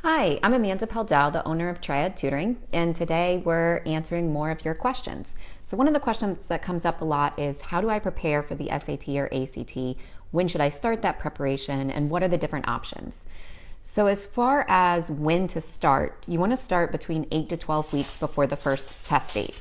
Hi, I'm Amanda Peldell, the owner of Triad Tutoring, and today we're answering more of your questions. So one of the questions that comes up a lot is, how do I prepare for the SAT or ACT? When should I start that preparation, and what are the different options? So as far as when to start, you want to start between 8 to 12 weeks before the first test date.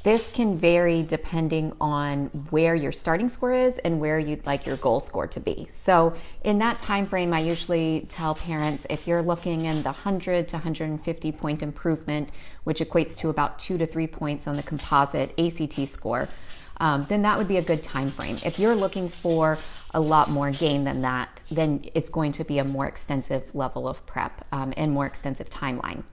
This can vary depending on where your starting score is and where you'd like your goal score to be. So in that time frame, I usually tell parents, if you're looking in the 100 to 150 point improvement, which equates to about 2 to 3 points on the composite ACT score, then that would be a good time frame. If you're looking for a lot more gain than that, then it's going to be a more extensive level of prep and more extensive timeline.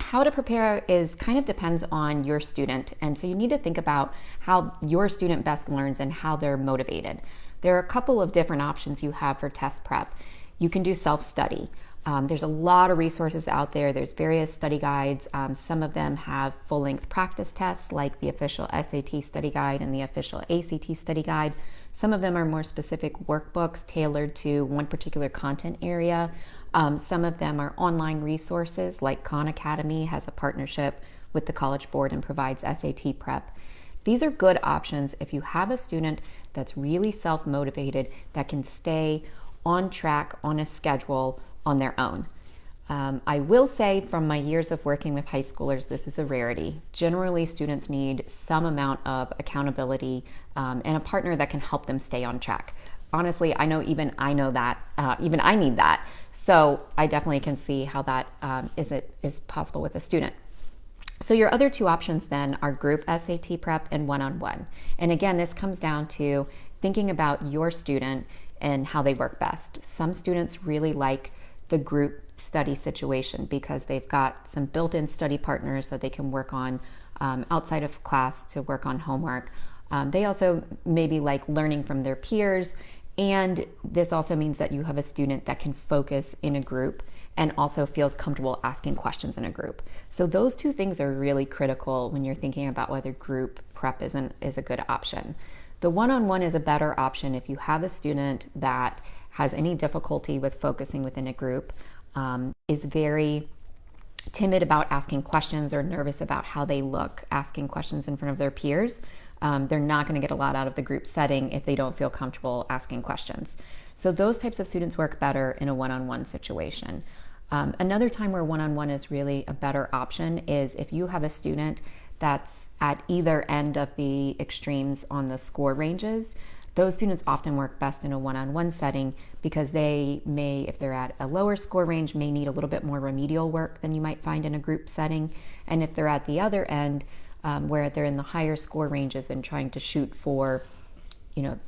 How to prepare is kind of depends on your student, and so you need to think about how your student best learns and how they're motivated. There are a couple of different options you have for test prep. You can do self-study. There's a lot of resources out there. There's various study guides. Some of them have full-length practice tests like the official SAT study guide and the official ACT study guide. Some of them are more specific workbooks tailored to one particular content area. Some of them are online resources, like Khan Academy has a partnership with the College Board and provides SAT prep. These are good options if you have a student that's really self-motivated, that can stay on track on a schedule on their own. I will say, from my years of working with high schoolers, this is a rarity. Generally, students need some amount of accountability and a partner that can help them stay on track. Honestly, I know even I need that. So I definitely can see how that is possible with a student. So your other two options then are group SAT prep and one-on-one. And again, this comes down to thinking about your student and how they work best. Some students really like the group study situation because they've got some built-in study partners that they can work on outside of class to work on homework. They also maybe like learning from their peers, and this also means that you have a student that can focus in a group and also feels comfortable asking questions in a group. So those two things are really critical when you're thinking about whether group prep is a good option. The one-on-one is a better option if you have a student that has any difficulty with focusing within a group, is very timid about asking questions or nervous about how they look asking questions in front of their peers. They're not going to get a lot out of the group setting if they don't feel comfortable asking questions. So those types of students work better in a one-on-one situation. Another time where one-on-one is really a better option is if you have a student that's at either end of the extremes on the score ranges. Those students often work best in a one-on-one setting because they may, if they're at a lower score range, may need a little bit more remedial work than you might find in a group setting. And if they're at the other end, where they're in the higher score ranges and trying to shoot for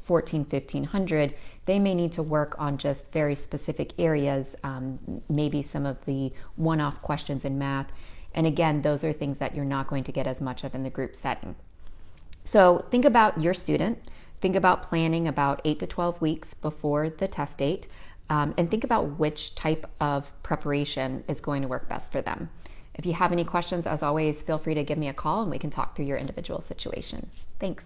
14, 1500, they may need to work on just very specific areas, maybe some of the one-off questions in math. And again, those are things that you're not going to get as much of in the group setting. So think about your student. Think about planning about 8 to 12 weeks before the test date, and think about which type of preparation is going to work best for them. If you have any questions, as always, feel free to give me a call and we can talk through your individual situation. Thanks.